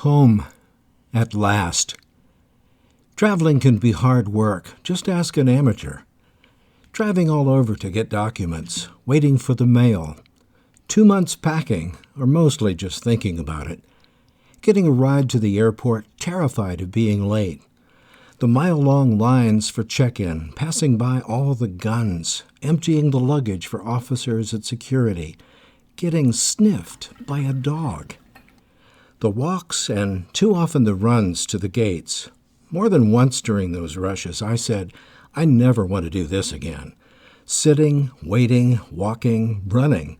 Home, at last. Traveling can be hard work. Just ask an amateur. Driving all over to get documents, waiting for the mail, 2 months packing, or mostly just thinking about it. Getting a ride to the airport, terrified of being late. The mile-long lines for check-in, passing by all the guns, emptying the luggage for officers at security, getting sniffed by a dog. The walks and too often the runs to the gates. More than once during those rushes, I said, I never want to do this again. Sitting, waiting, walking, running,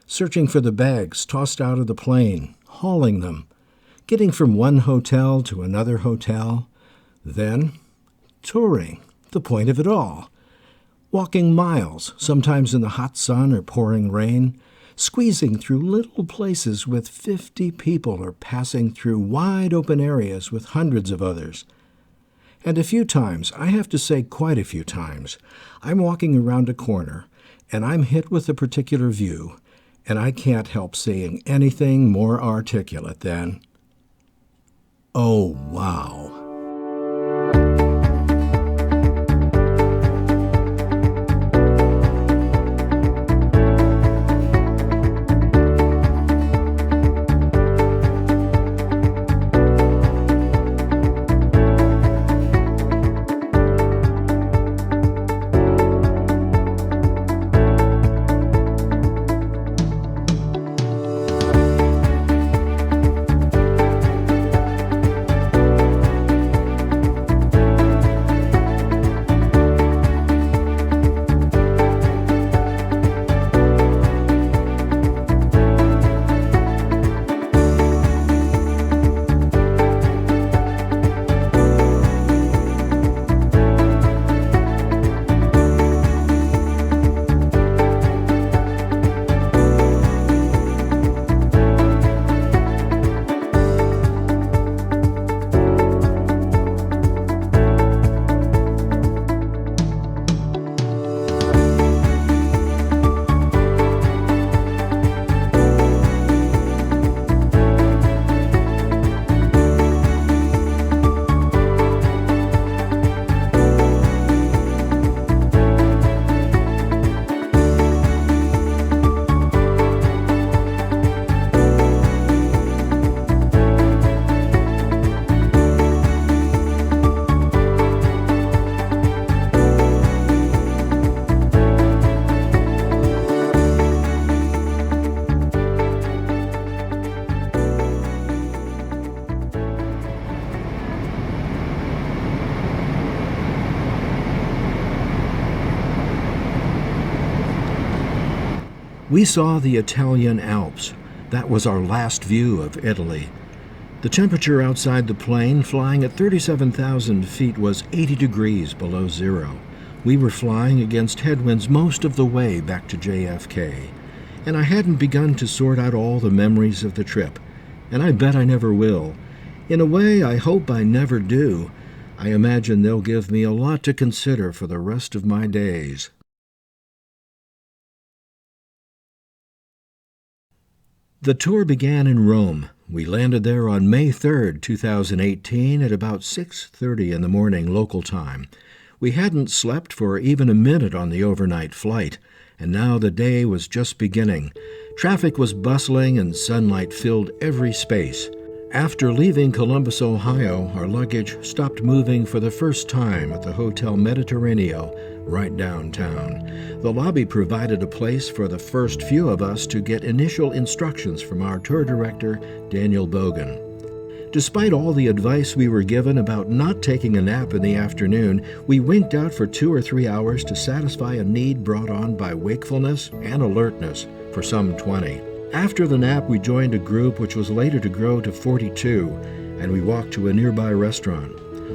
searching for the bags tossed out of the plane, hauling them, getting from one hotel to another hotel, then touring, the point of it all. Walking miles, sometimes in the hot sun or pouring rain, squeezing through little places with 50 people or passing through wide-open areas with hundreds of others. And a few times, I have to say quite a few times, I'm walking around a corner, and I'm hit with a particular view, and I can't help saying anything more articulate than, "Oh, wow." We saw the Italian Alps. That was our last view of Italy. The temperature outside the plane, flying at 37,000 feet, was 80 degrees below zero. We were flying against headwinds most of the way back to JFK, and I hadn't begun to sort out all the memories of the trip, and I bet I never will. In a way, I hope I never do. I imagine they'll give me a lot to consider for the rest of my days. The tour began in Rome. We landed there on May 3rd, 2018 at about 6:30 in the morning local time. We hadn't slept for even a minute on the overnight flight, and now the day was just beginning. Traffic was bustling and sunlight filled every space. After leaving Columbus, Ohio, our luggage stopped moving for the first time at the Hotel Mediterraneo, right downtown. The lobby provided a place for the first few of us to get initial instructions from our tour director, Daniel Bogan. Despite all the advice we were given about not taking a nap in the afternoon, we winked out for 2 or 3 hours to satisfy a need brought on by wakefulness and alertness for some 20. After the nap, we joined a group which was later to grow to 42, and we walked to a nearby restaurant.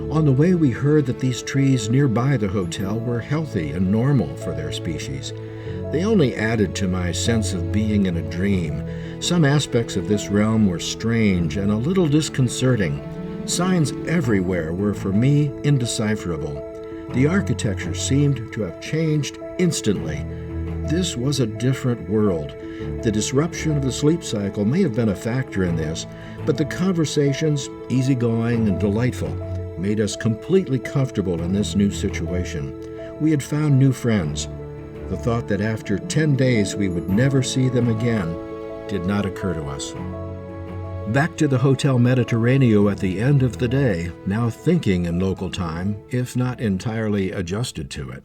On the way, we heard that these trees nearby the hotel were healthy and normal for their species. They only added to my sense of being in a dream. Some aspects of this realm were strange and a little disconcerting. Signs everywhere were, for me, indecipherable. The architecture seemed to have changed instantly. This was a different world. The disruption of the sleep cycle may have been a factor in this, but the conversations, easygoing and delightful, made us completely comfortable in this new situation. We had found new friends. The thought that after 10 days we would never see them again did not occur to us. Back to the Hotel Mediterraneo at the end of the day, now thinking in local time, if not entirely adjusted to it.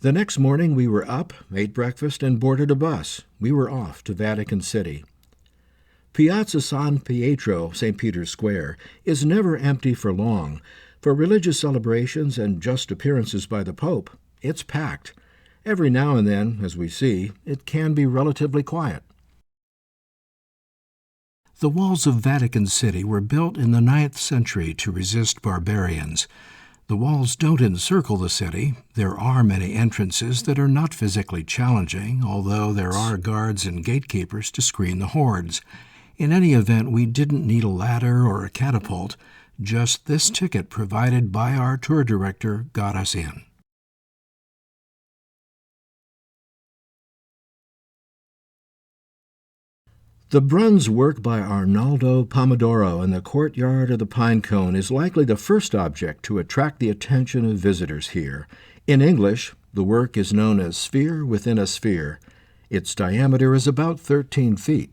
The next morning we were up, ate breakfast, and boarded a bus. We were off to Vatican City. Piazza San Pietro, St. Peter's Square, is never empty for long. For religious celebrations and just appearances by the Pope, it's packed. Every now and then, as we see, it can be relatively quiet. The walls of Vatican City were built in the 9th century to resist barbarians. The walls don't encircle the city. There are many entrances that are not physically challenging, although there are guards and gatekeepers to screen the hordes. In any event, we didn't need a ladder or a catapult. Just this ticket provided by our tour director got us in. The bronze work by Arnaldo Pomodoro in the courtyard of the Pinecone is likely the first object to attract the attention of visitors here. In English, the work is known as Sphere Within a Sphere. Its diameter is about 13 feet.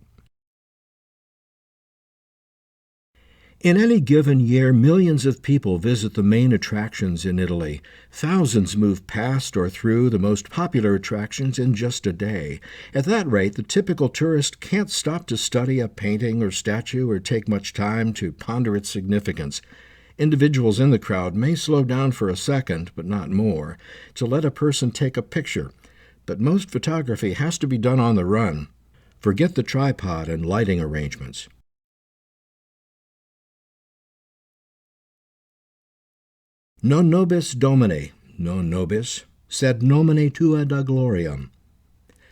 In any given year, millions of people visit the main attractions in Italy. Thousands move past or through the most popular attractions in just a day. At that rate, the typical tourist can't stop to study a painting or statue or take much time to ponder its significance. Individuals in the crowd may slow down for a second, but not more, to let a person take a picture. But most photography has to be done on the run. Forget the tripod and lighting arrangements. Non nobis Domine, non nobis, sed nomine tua da gloriam.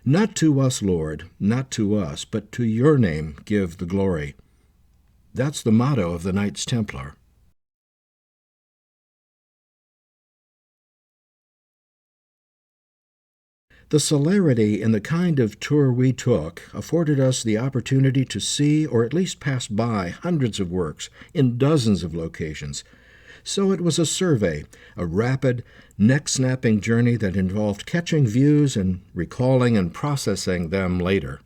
Not to us, Lord, not to us, but to your name give the glory. That's the motto of the Knights Templar. The celerity in the kind of tour we took afforded us the opportunity to see or at least pass by hundreds of works in dozens of locations. So it was a survey, a rapid, neck-snapping journey that involved catching views and recalling and processing them later.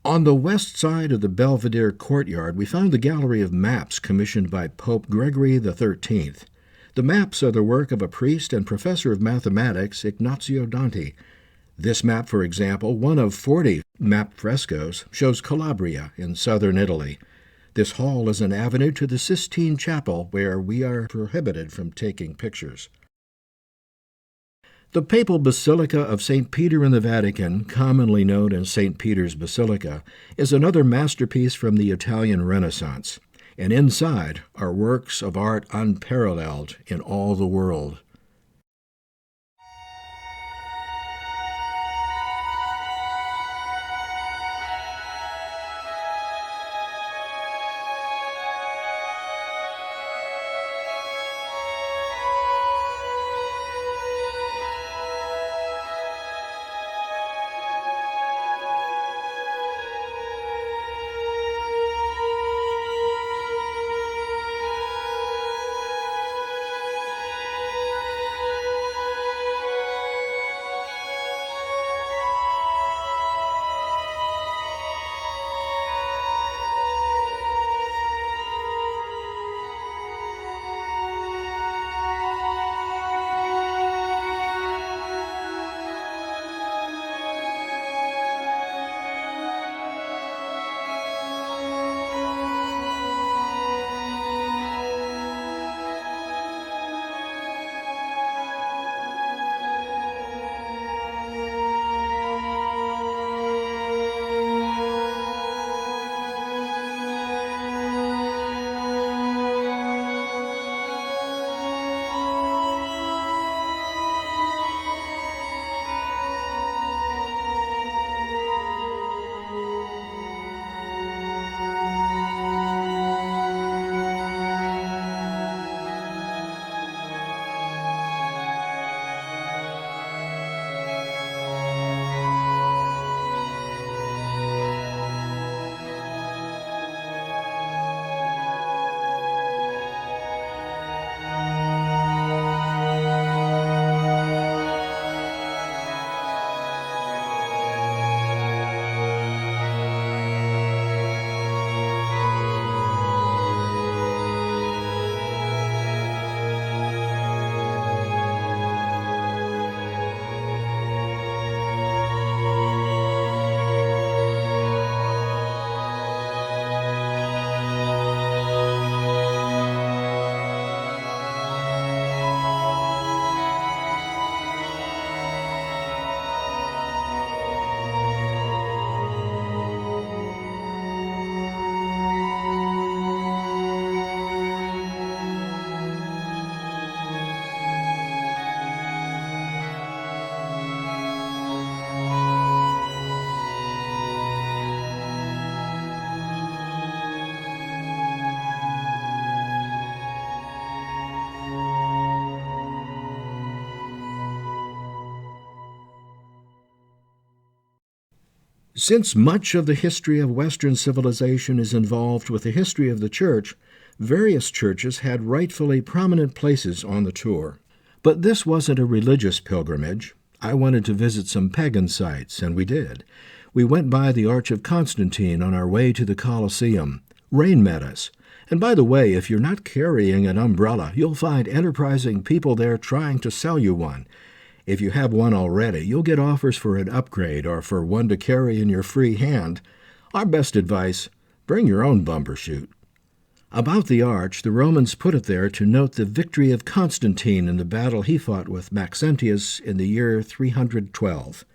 On the west side of the Belvedere courtyard, we found the gallery of maps commissioned by Pope Gregory XIII. The maps are the work of a priest and professor of mathematics, Ignazio Danti. This map, for example, one of 40 map frescoes, shows Calabria in southern Italy. This hall is an avenue to the Sistine Chapel, where we are prohibited from taking pictures. The Papal Basilica of St. Peter in the Vatican, commonly known as St. Peter's Basilica, is another masterpiece from the Italian Renaissance, and inside are works of art unparalleled in all the world. Since much of the history of Western civilization is involved with the history of the Church, various churches had rightfully prominent places on the tour. But this wasn't a religious pilgrimage. I wanted to visit some pagan sites, and we did. We went by the Arch of Constantine on our way to the Colosseum. Rain met us. And by the way, if you're not carrying an umbrella, you'll find enterprising people there trying to sell you one. If you have one already, you'll get offers for an upgrade or for one to carry in your free hand. Our best advice, bring your own bumbershoot. About the arch, the Romans put it there to note the victory of Constantine in the battle he fought with Maxentius in the year 312.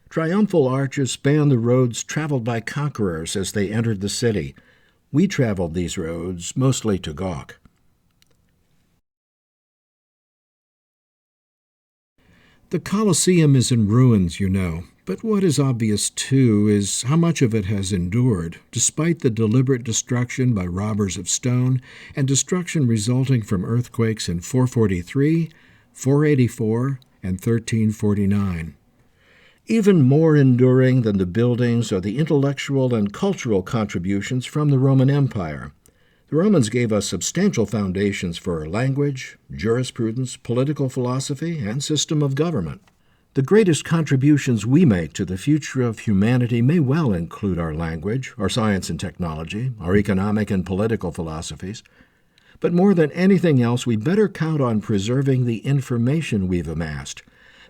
Triumphal arches span the roads traveled by conquerors as they entered the city. We traveled these roads mostly to gawk. The Colosseum is in ruins, you know, but what is obvious, too, is how much of it has endured, despite the deliberate destruction by robbers of stone and destruction resulting from earthquakes in 443, 484, and 1349. Even more enduring than the buildings are the intellectual and cultural contributions from the Roman Empire. The Romans gave us substantial foundations for language, jurisprudence, political philosophy, and system of government. The greatest contributions we make to the future of humanity may well include our language, our science and technology, our economic and political philosophies. But more than anything else, we better count on preserving the information we've amassed.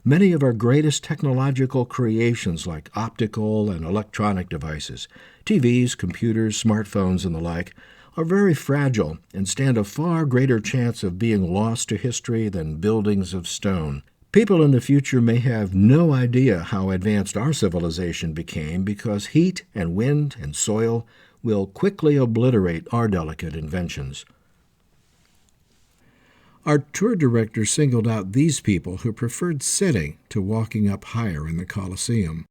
Many of our greatest technological creations, like optical and electronic devices, TVs, computers, smartphones, and the like, are very fragile and stand a far greater chance of being lost to history than buildings of stone. People in the future may have no idea how advanced our civilization became because heat and wind and soil will quickly obliterate our delicate inventions. Our tour director singled out these people who preferred sitting to walking up higher in the Colosseum.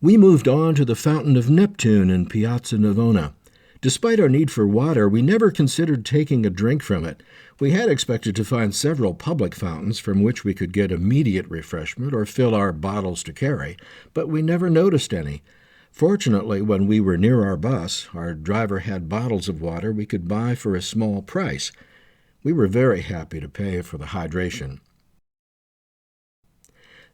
We moved on to the Fountain of Neptune in Piazza Navona. Despite our need for water, we never considered taking a drink from it. We had expected to find several public fountains from which we could get immediate refreshment or fill our bottles to carry, but we never noticed any. Fortunately, when we were near our bus, our driver had bottles of water we could buy for a small price. We were very happy to pay for the hydration.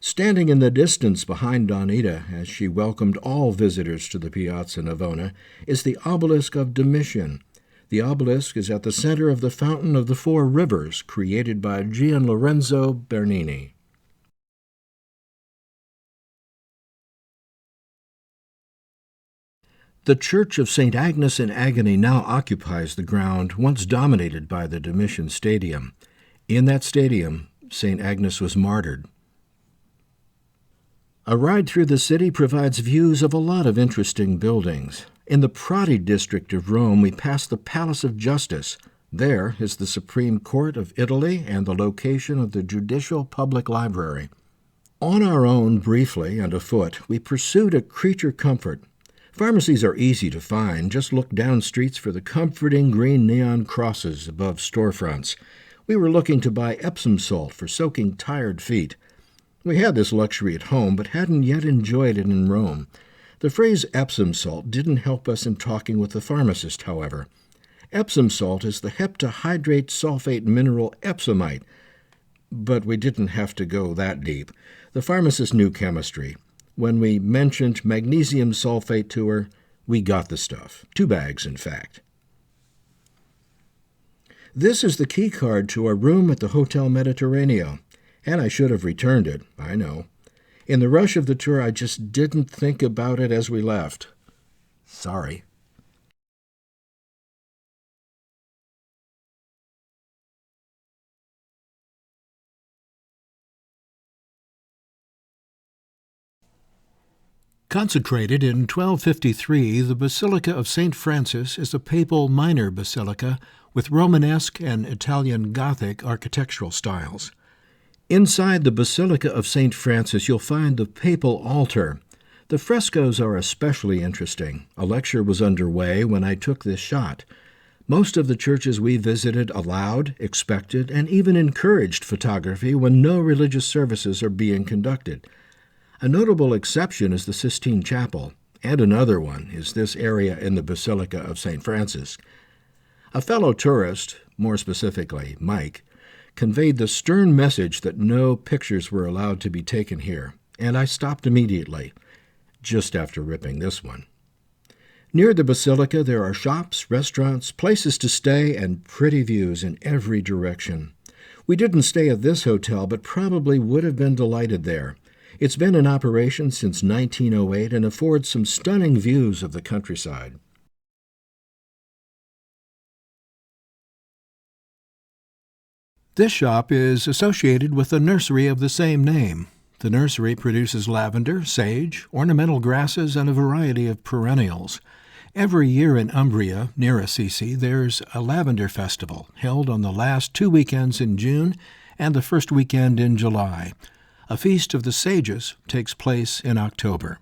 Standing in the distance behind Donita as she welcomed all visitors to the Piazza Navona is the obelisk of Domitian. The obelisk is at the center of the Fountain of the Four Rivers, created by Gian Lorenzo Bernini. The Church of St. Agnes in Agony now occupies the ground once dominated by the Domitian Stadium. In that stadium, St. Agnes was martyred. A ride through the city provides views of a lot of interesting buildings. In the Prati district of Rome, we pass the Palace of Justice. There is the Supreme Court of Italy and the location of the Judicial Public Library. On our own, briefly, and afoot, we pursued a creature comfort. Pharmacies are easy to find. Just look down streets for the comforting green neon crosses above storefronts. We were looking to buy Epsom salt for soaking tired feet. We had this luxury at home, but hadn't yet enjoyed it in Rome. The phrase Epsom salt didn't help us in talking with the pharmacist, however. Epsom salt is the heptahydrate sulfate mineral epsomite. But we didn't have to go that deep. The pharmacist knew chemistry. When we mentioned magnesium sulfate to her, we got the stuff. 2 bags, in fact. This is the key card to our room at the Hotel Mediterraneo. And I should have returned it, I know. In the rush of the tour, I just didn't think about it as we left. Sorry. Consecrated in 1253, the Basilica of St. Francis is a papal minor basilica with Romanesque and Italian Gothic architectural styles. Inside the Basilica of St. Francis, you'll find the papal altar. The frescoes are especially interesting. A lecture was underway when I took this shot. Most of the churches we visited allowed, expected, and even encouraged photography when no religious services are being conducted. A notable exception is the Sistine Chapel, and another one is this area in the Basilica of St. Francis. A fellow tourist, more specifically Mike, conveyed the stern message that no pictures were allowed to be taken here, and I stopped immediately, just after ripping this one. Near the Basilica there are shops, restaurants, places to stay, and pretty views in every direction. We didn't stay at this hotel, but probably would have been delighted there. It's been in operation since 1908 and affords some stunning views of the countryside. This shop is associated with the nursery of the same name. The nursery produces lavender, sage, ornamental grasses, and a variety of perennials. Every year in Umbria, near Assisi, there's a lavender festival held on the last 2 weekends in June and the first weekend in July. A feast of the sages takes place in October.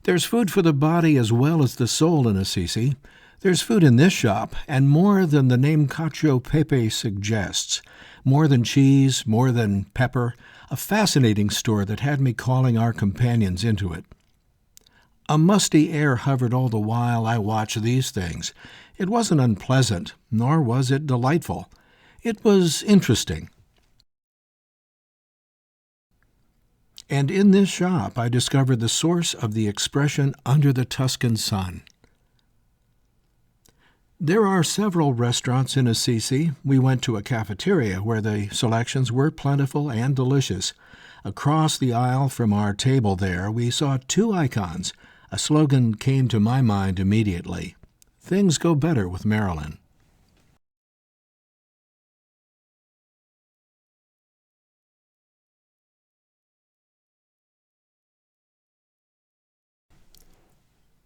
There's food for the body as well as the soul in Assisi. There's food in this shop, and more than the name Cacio Pepe suggests. More than cheese, more than pepper, a fascinating store that had me calling our companions into it. A musty air hovered all the while I watched these things. It wasn't unpleasant, nor was it delightful. It was interesting. And in this shop I discovered the source of the expression under the Tuscan sun. There are several restaurants in Assisi. We went to a cafeteria where the selections were plentiful and delicious. Across the aisle from our table there, we saw 2 icons. A slogan came to my mind immediately. Things go better with Marilyn.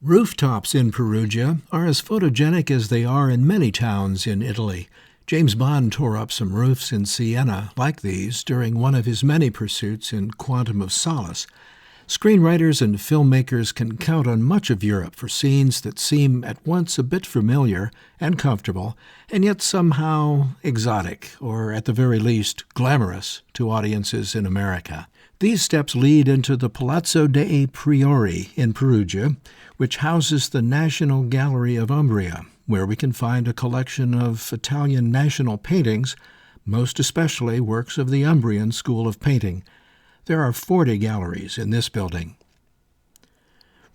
Rooftops in Perugia are as photogenic as they are in many towns in Italy. James Bond tore up some roofs in Siena like these during one of his many pursuits in Quantum of Solace. Screenwriters and filmmakers can count on much of Europe for scenes that seem at once a bit familiar and comfortable, and yet somehow exotic, or at the very least glamorous, to audiences in America. These steps lead into the Palazzo dei Priori in Perugia, which houses the National Gallery of Umbria, where we can find a collection of Italian national paintings, most especially works of the Umbrian school of painting. There are 40 galleries in this building.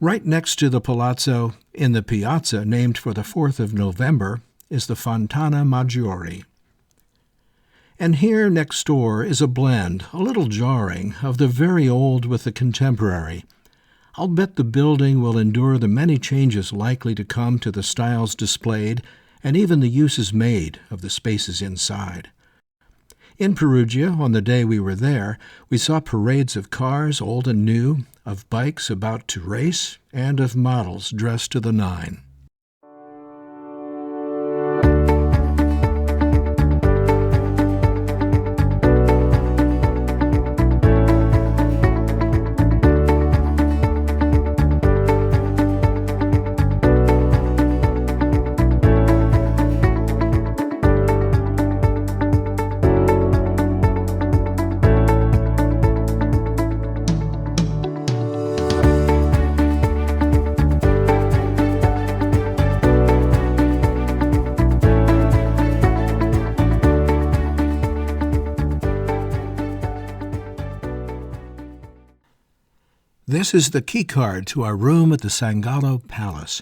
Right next to the Palazzo, in the piazza named for the 4th of November, is the Fontana Maggiore. And here next door is a blend, a little jarring, of the very old with the contemporary. I'll bet the building will endure the many changes likely to come to the styles displayed and even the uses made of the spaces inside. In Perugia, on the day we were there, we saw parades of cars, old and new, of bikes about to race, and of models dressed to the nine. This is the key card to our room at the San Gallo Palace,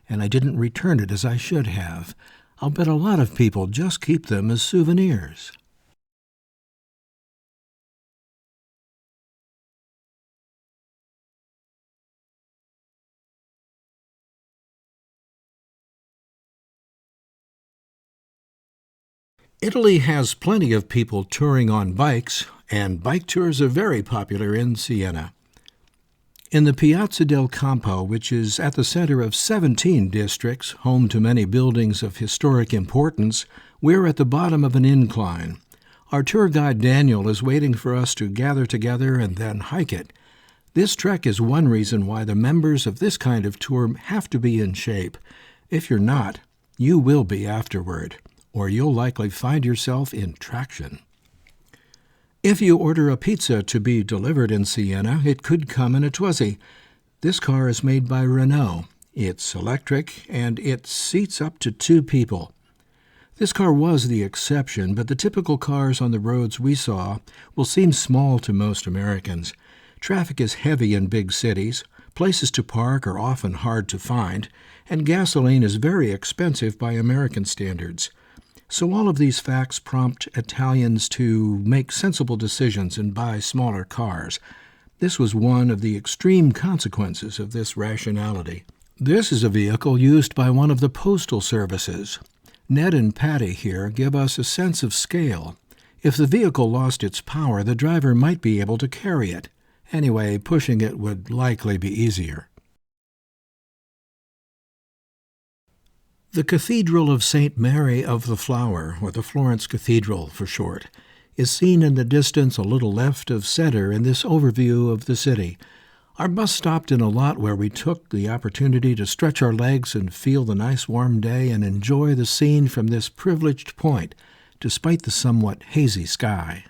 and I didn't return it as I should have. I'll bet a lot of people just keep them as souvenirs. Italy has plenty of people touring on bikes, and bike tours are very popular in Siena. In the Piazza del Campo, which is at the center of 17 districts, home to many buildings of historic importance, we're at the bottom of an incline. Our tour guide Daniel is waiting for us to gather together and then hike it. This trek is one reason why the members of this kind of tour have to be in shape. If you're not, you will be afterward, or you'll likely find yourself in traction. If you order a pizza to be delivered in Siena, it could come in a Twizy. This car is made by Renault. It's electric, and it seats up to 2 people. This car was the exception, but the typical cars on the roads we saw will seem small to most Americans. Traffic is heavy in big cities, places to park are often hard to find, and gasoline is very expensive by American standards. So all of these facts prompt Italians to make sensible decisions and buy smaller cars. This was one of the extreme consequences of this rationality. This is a vehicle used by one of the postal services. Ned and Patty here give us a sense of scale. If the vehicle lost its power, the driver might be able to carry it. Anyway, pushing it would likely be easier. The Cathedral of St. Mary of the Flower, or the Florence Cathedral for short, is seen in the distance a little left of center in this overview of the city. Our bus stopped in a lot where we took the opportunity to stretch our legs and feel the nice warm day and enjoy the scene from this privileged point, despite the somewhat hazy sky.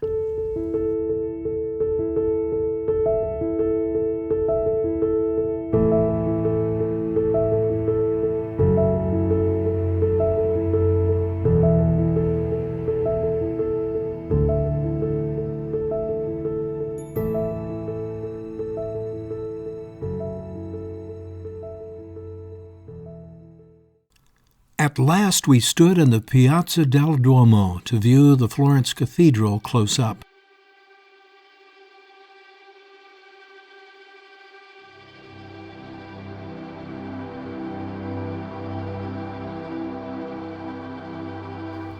At last we stood in the Piazza del Duomo to view the Florence Cathedral close up.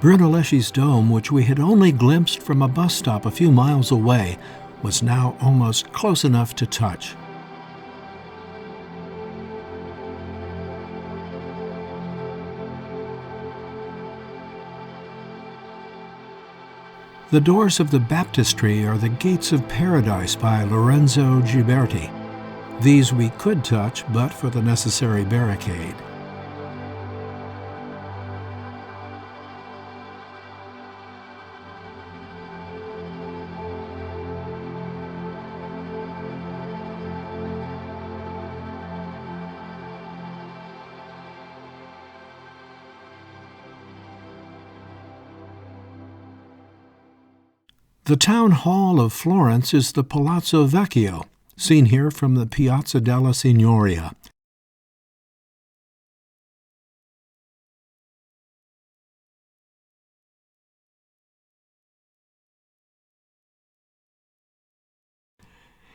Brunelleschi's dome, which we had only glimpsed from a bus stop a few miles away, was now almost close enough to touch. The doors of the baptistry are the Gates of Paradise by Lorenzo Ghiberti. These we could touch, but for the necessary barricade. The town hall of Florence is the Palazzo Vecchio, seen here from the Piazza della Signoria.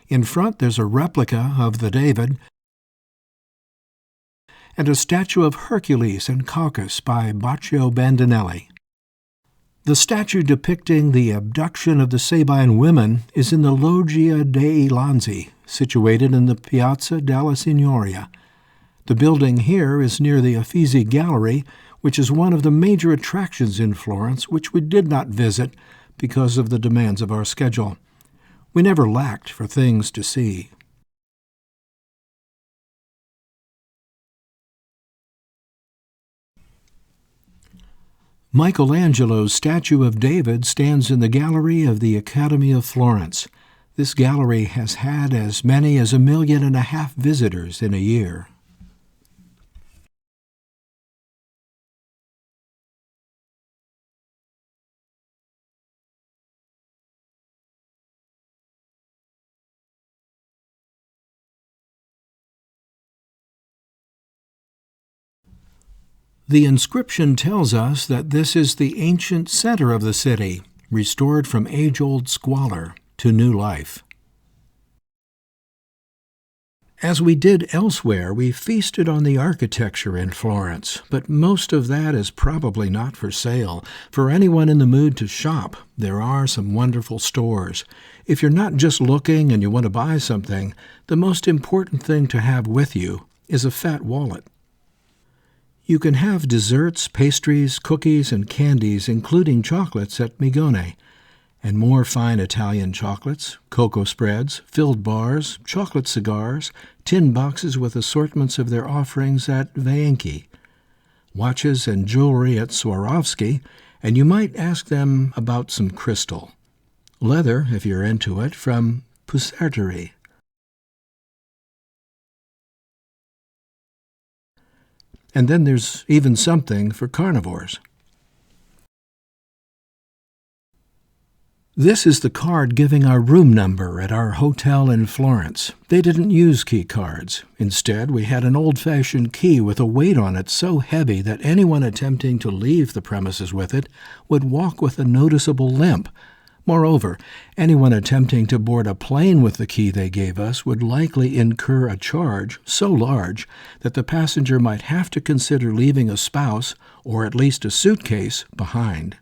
In front there's a replica of the David and a statue of Hercules and Caucasus by Baccio Bandinelli. The statue depicting the abduction of the Sabine women is in the Loggia dei Lanzi, situated in the Piazza della Signoria. The building here is near the Uffizi Gallery, which is one of the major attractions in Florence, which we did not visit because of the demands of our schedule. We never lacked for things to see. Michelangelo's statue of David stands in the gallery of the Academy of Florence. This gallery has had as many as 1.5 million visitors in a year. The inscription tells us that this is the ancient center of the city, restored from age-old squalor to new life. As we did elsewhere, we feasted on the architecture in Florence, but most of that is probably not for sale. For anyone in the mood to shop, there are some wonderful stores. If you're not just looking and you want to buy something, the most important thing to have with you is a fat wallet. You can have desserts, pastries, cookies, and candies, including chocolates, at Migone. and more fine Italian chocolates, cocoa spreads, filled bars, chocolate cigars, tin boxes with assortments of their offerings at Vaenki, watches and jewelry at Swarovski, and you might ask them about some crystal. Leather, if you're into it, from Puserterie. And then there's even something for carnivores. This is the card giving our room number at our hotel in Florence. They didn't use key cards. Instead, we had an old-fashioned key with a weight on it so heavy that anyone attempting to leave the premises with it would walk with a noticeable limp. Moreover, anyone attempting to board a plane with the key they gave us would likely incur a charge so large that the passenger might have to consider leaving a spouse, or at least a suitcase, behind.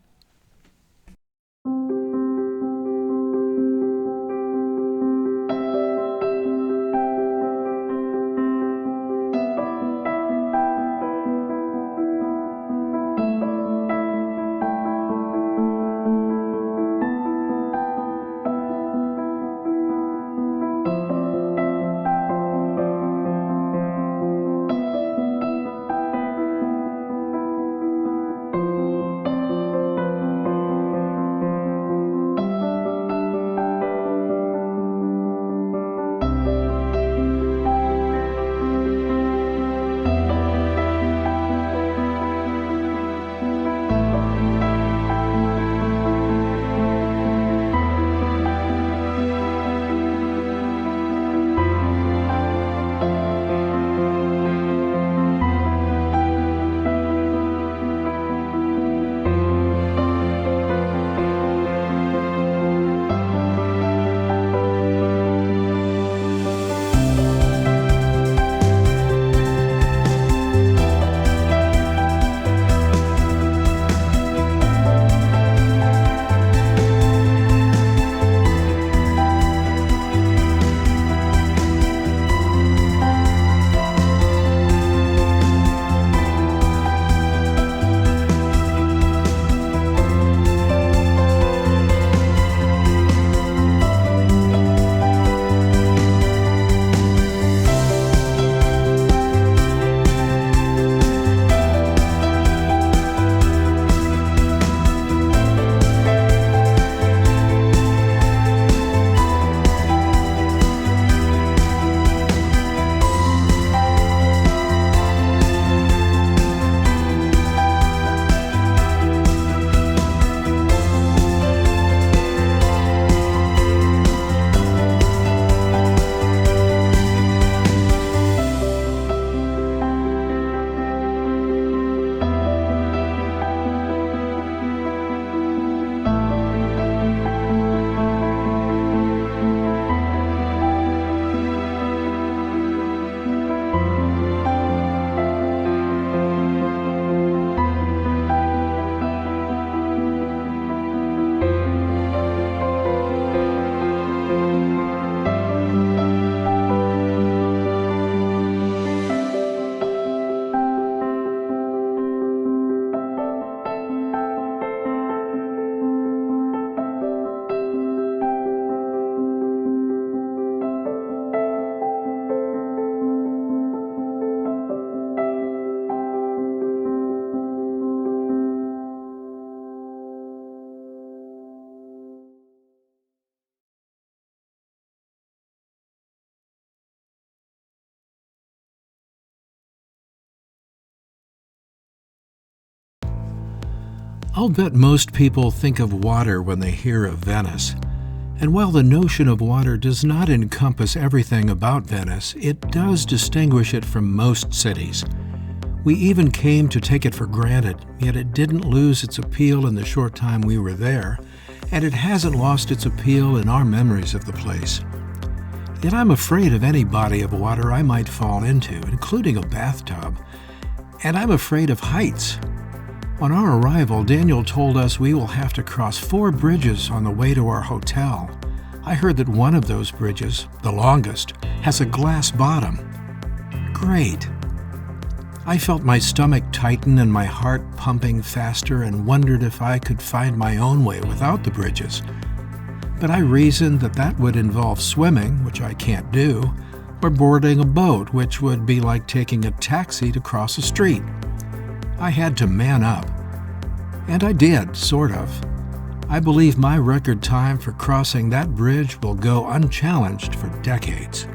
I'll bet most people think of water when they hear of Venice. And while the notion of water does not encompass everything about Venice, it does distinguish it from most cities. We even came to take it for granted, yet it didn't lose its appeal in the short time we were there, and it hasn't lost its appeal in our memories of the place. Yet I'm afraid of any body of water I might fall into, including a bathtub. And I'm afraid of heights. On our arrival, Daniel told us we will have to cross 4 bridges on the way to our hotel. I heard that one of those bridges, the longest, has a glass bottom. Great. I felt my stomach tighten and my heart pumping faster and wondered if I could find my own way without the bridges. but I reasoned that that would involve swimming, which I can't do, or boarding a boat, which would be like taking a taxi to cross a street. I had to man up. And I did, sort of. I believe my record time for crossing that bridge will go unchallenged for decades.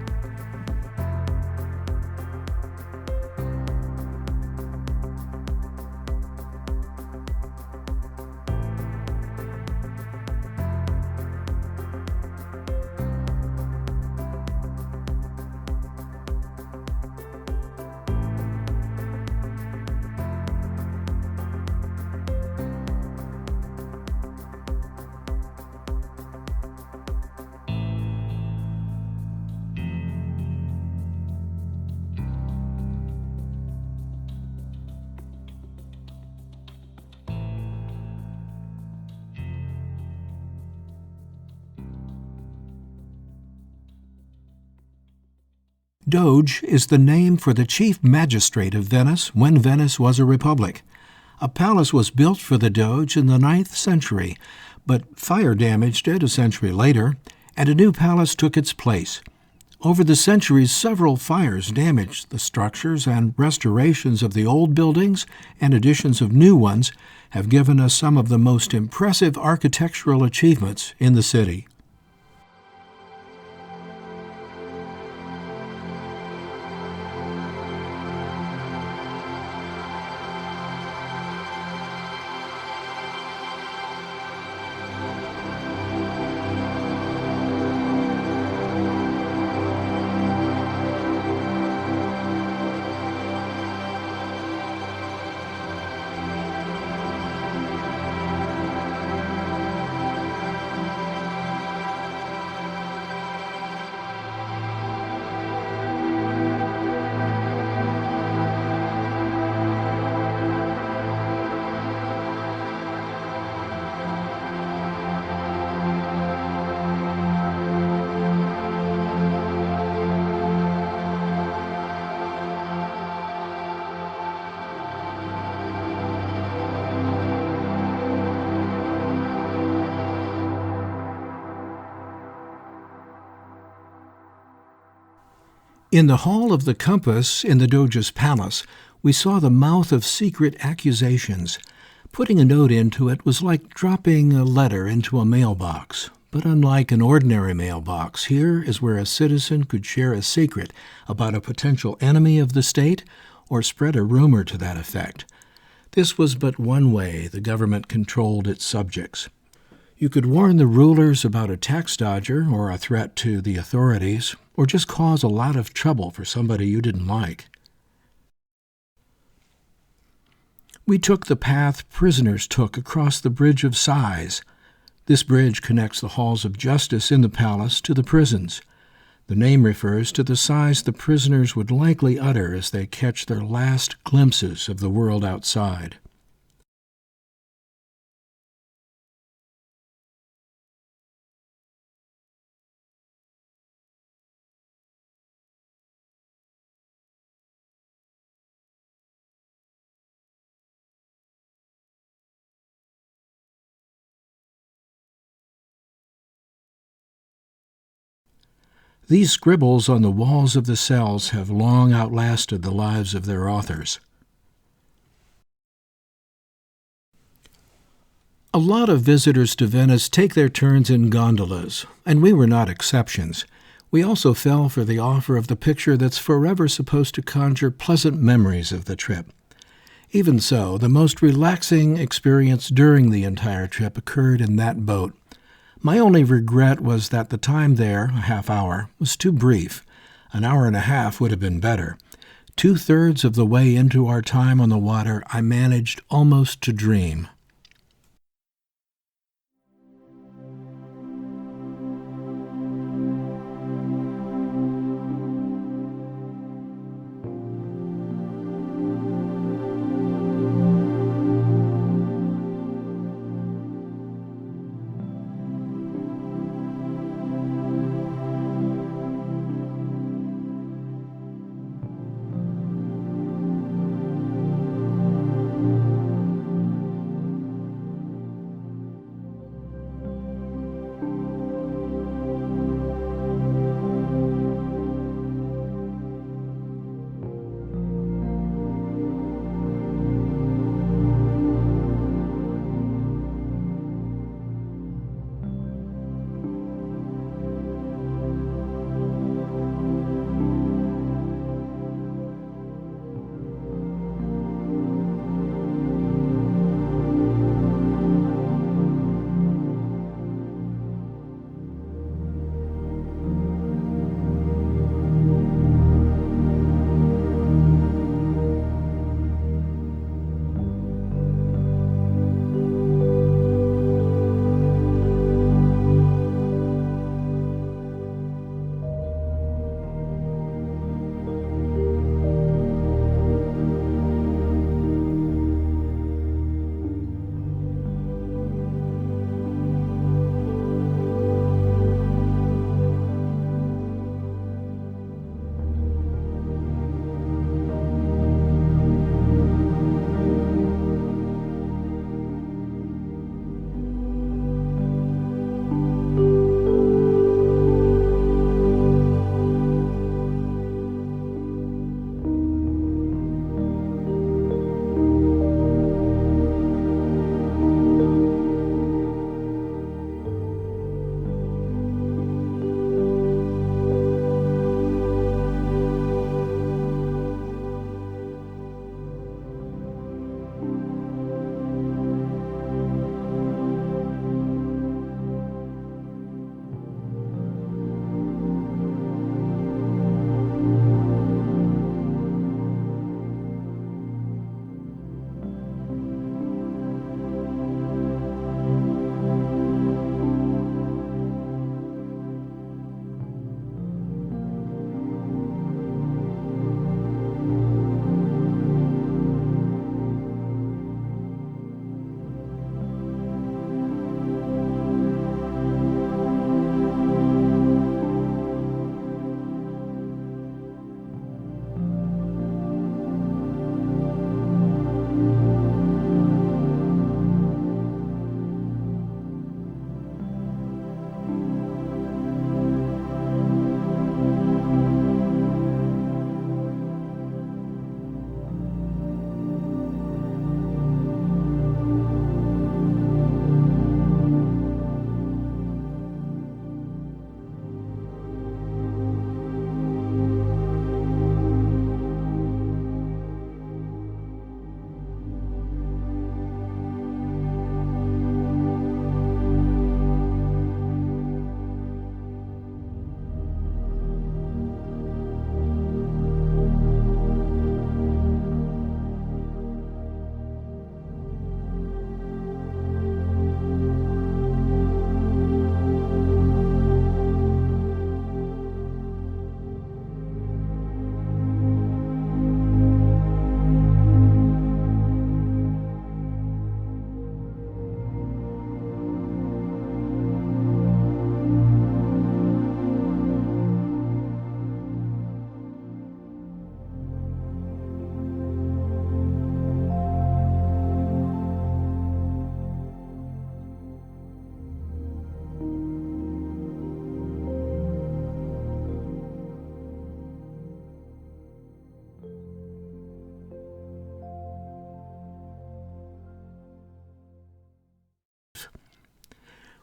Doge is the name for the chief magistrate of Venice when Venice was a republic. A palace was built for the Doge in the 9th century, but fire damaged it a century later, and a new palace took its place. Over the centuries, several fires damaged the structures, and restorations of the old buildings and additions of new ones have given us some of the most impressive architectural achievements in the city. In the hall of the compass in the Doge's palace, we saw the mouth of secret accusations. Putting a note into it was like dropping a letter into a mailbox. But unlike an ordinary mailbox, here is where a citizen could share a secret about a potential enemy of the state or spread a rumor to that effect. This was but one way the government controlled its subjects. You could warn the rulers about a tax dodger or a threat to the authorities, or just cause a lot of trouble for somebody you didn't like. We took the path prisoners took across the Bridge of Sighs. This bridge connects the halls of justice in the palace to the prisons. The name refers to the sighs the prisoners would likely utter as they catch their last glimpses of the world outside. These scribbles on the walls of the cells have long outlasted the lives of their authors. A lot of visitors to Venice take their turns in gondolas, and we were not exceptions. We also fell for the offer of the picture that's forever supposed to conjure pleasant memories of the trip. Even so, the most relaxing experience during the entire trip occurred in that boat. My only regret was that the time there, a half hour, was too brief. An hour and a half would have been better. 2/3 of the way into our time on the water, I managed almost to dream.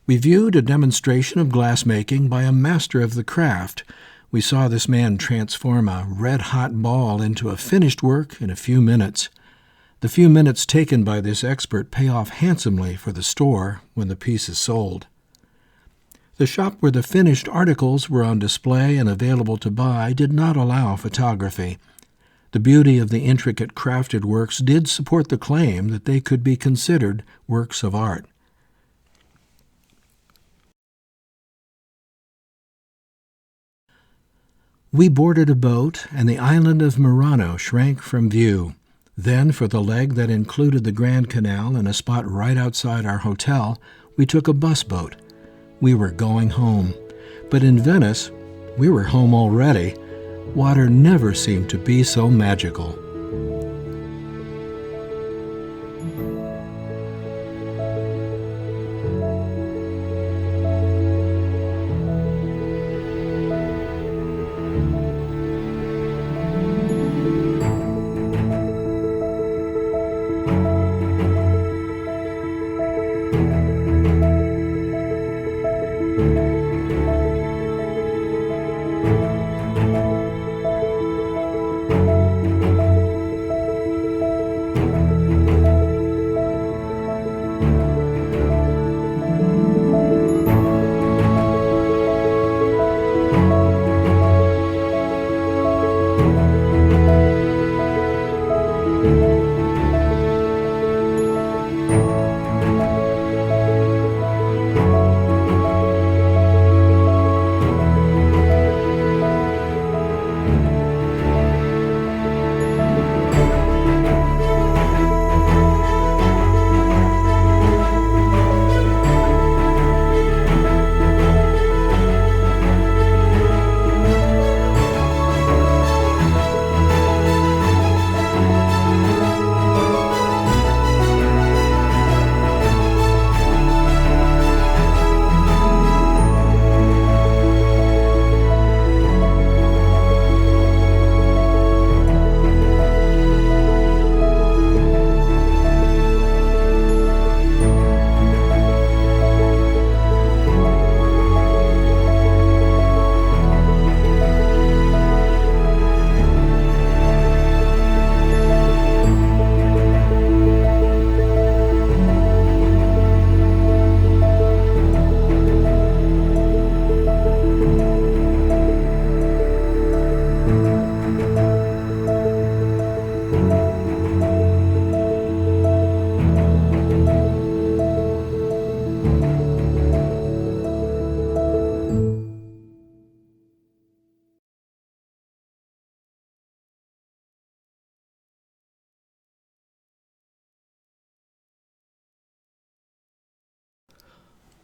We viewed a demonstration of glassmaking by a master of the craft. We saw this man transform a red-hot ball into a finished work in a few minutes. The few minutes taken by this expert pay off handsomely for the store when the piece is sold. The shop where the finished articles were on display and available to buy did not allow photography. The beauty of the intricate crafted works did support the claim that they could be considered works of art. We boarded a boat, and the island of Murano shrank from view. Then, for the leg that included the Grand Canal and a spot right outside our hotel, we took a bus boat. We were going home. But in Venice, we were home already. Water never seemed to be so magical.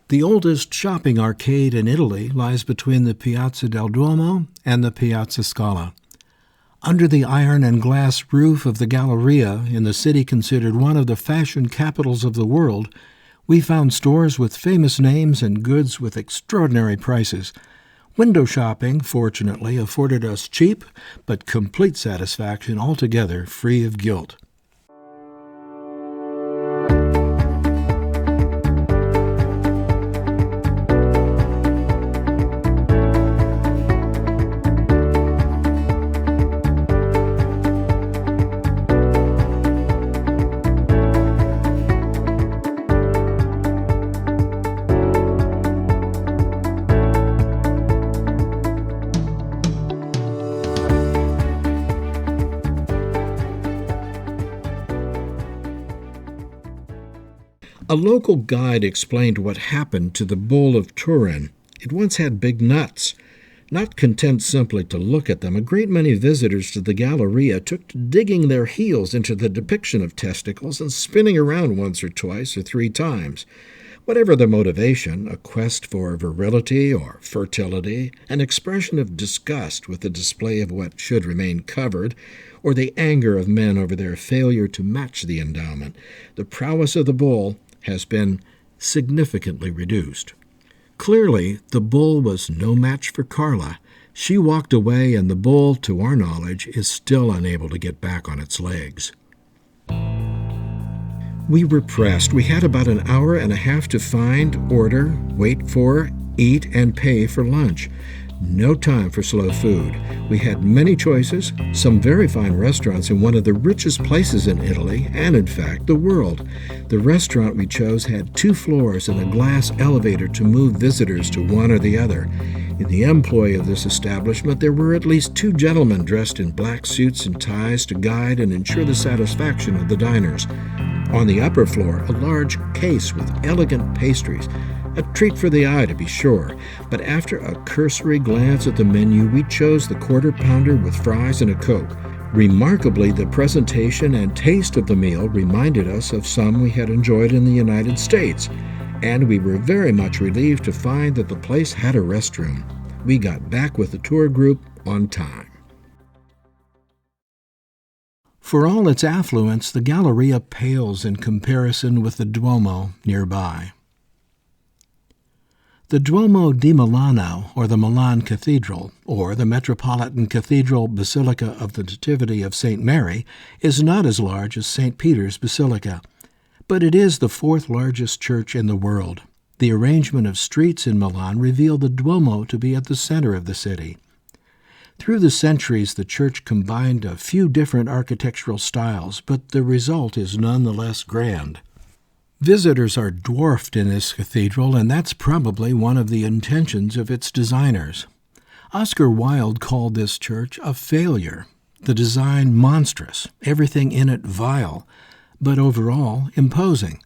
The oldest shopping arcade in Italy lies between the Piazza del Duomo and the Piazza Scala. Under the iron and glass roof of the Galleria, in the city considered one of the fashion capitals of the world, we found stores with famous names and goods with extraordinary prices. Window shopping, fortunately, afforded us cheap but complete satisfaction altogether free of guilt. A local guide explained what happened to the bull of Turin. It once had big nuts. Not content simply to look at them, a great many visitors to the Galleria took to digging their heels into the depiction of testicles and spinning around once or twice or 3 times. Whatever the motivation, a quest for virility or fertility, an expression of disgust with the display of what should remain covered, or the anger of men over their failure to match the endowment, the prowess of the bull has been significantly reduced. Clearly, the bull was no match for Carla. She walked away, and the bull, to our knowledge, is still unable to get back on its legs. We were pressed. We had about an hour and a half to find, order, wait for, eat, and pay for lunch. No time for slow food. We had many choices, some very fine restaurants in one of the richest places in Italy, and in fact, the world. The restaurant we chose had 2 floors and a glass elevator to move visitors to one or the other. In the employ of this establishment, there were at least 2 gentlemen dressed in black suits and ties to guide and ensure the satisfaction of the diners. On the upper floor, a large case with elegant pastries. A treat for the eye, to be sure, but after a cursory glance at the menu, we chose the Quarter Pounder with fries and a Coke. Remarkably, the presentation and taste of the meal reminded us of some we had enjoyed in the United States, and we were very much relieved to find that the place had a restroom. We got back with the tour group on time. For all its affluence, the Galleria pales in comparison with the Duomo nearby. The Duomo di Milano, or the Milan Cathedral, or the Metropolitan Cathedral Basilica of the Nativity of St. Mary, is not as large as St. Peter's Basilica, but it is the 4th largest church in the world. The arrangement of streets in Milan revealed the Duomo to be at the center of the city. Through the centuries, the church combined a few different architectural styles, but the result is nonetheless grand. Visitors are dwarfed in this cathedral, and that's probably one of the intentions of its designers. Oscar Wilde called this church a failure, the design monstrous, everything in it vile, but overall imposing.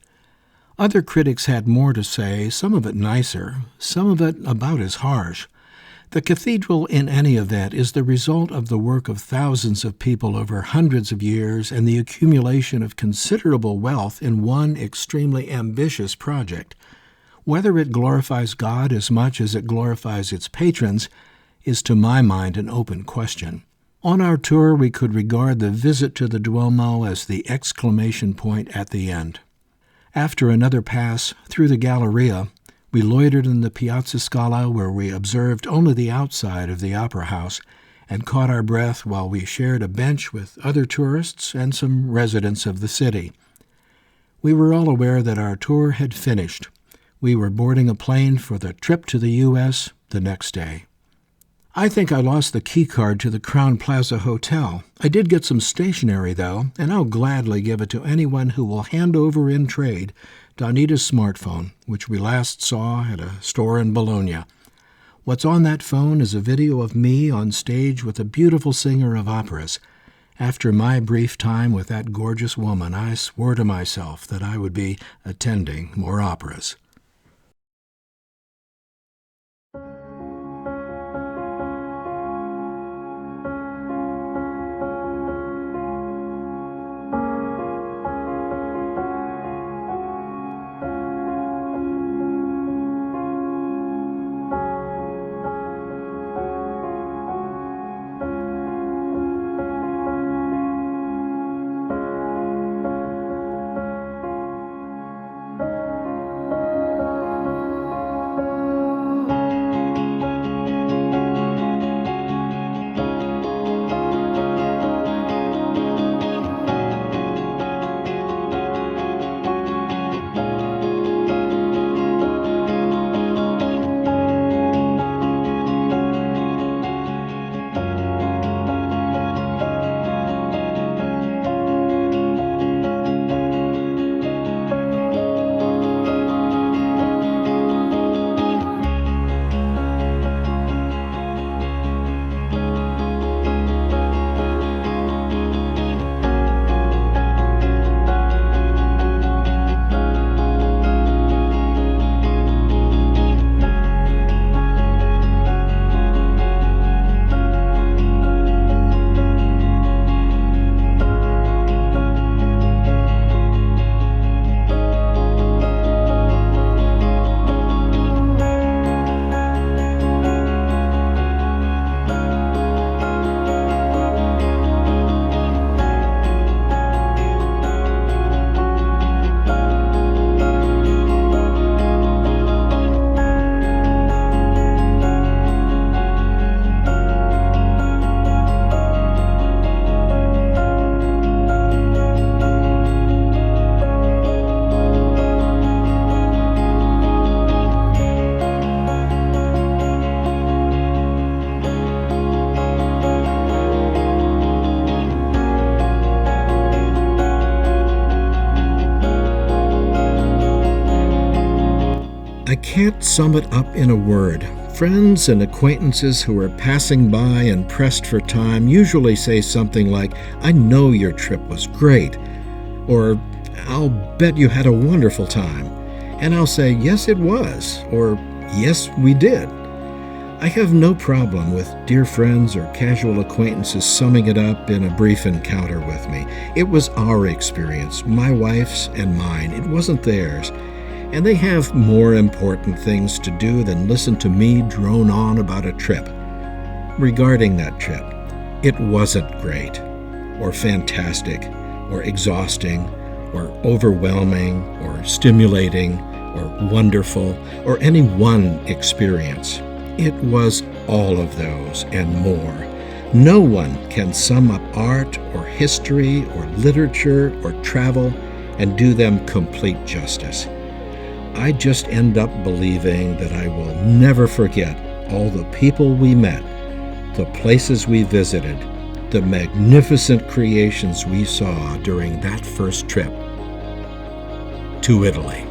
Other critics had more to say, some of it nicer, some of it about as harsh. The cathedral, in any event, is the result of the work of thousands of people over hundreds of years and the accumulation of considerable wealth in one extremely ambitious project. Whether it glorifies God as much as it glorifies its patrons is, to my mind, an open question. On our tour, we could regard the visit to the Duomo as the exclamation point at the end. After another pass through the Galleria, we loitered in the Piazza Scala, where we observed only the outside of the Opera House and caught our breath while we shared a bench with other tourists and some residents of the city. We were all aware that our tour had finished. We were boarding a plane for the trip to the U.S. the next day. I think I lost the key card to the Crowne Plaza Hotel. I did get some stationery, though, and I'll gladly give it to anyone who will hand over in trade Donita's smartphone, which we last saw at a store in Bologna. What's on that phone is a video of me on stage with a beautiful singer of operas. After my brief time with that gorgeous woman, I swore to myself that I would be attending more operas. can't sum it up in a word. Friends and acquaintances who are passing by and pressed for time usually say something like, "I know your trip was great," or "I'll bet you had a wonderful time." And I'll say, "Yes, it was," or "Yes, we did." I have no problem with dear friends or casual acquaintances summing it up in a brief encounter with me. It was our experience, my wife's and mine. It wasn't theirs. And they have more important things to do than listen to me drone on about a trip. Regarding that trip, it wasn't great, or fantastic, or exhausting, or overwhelming, or stimulating, or wonderful, or any one experience. It was all of those and more. No one can sum up art or history or literature or travel and do them complete justice. I just end up believing that I will never forget all the people we met, the places we visited, the magnificent creations we saw during that first trip to Italy.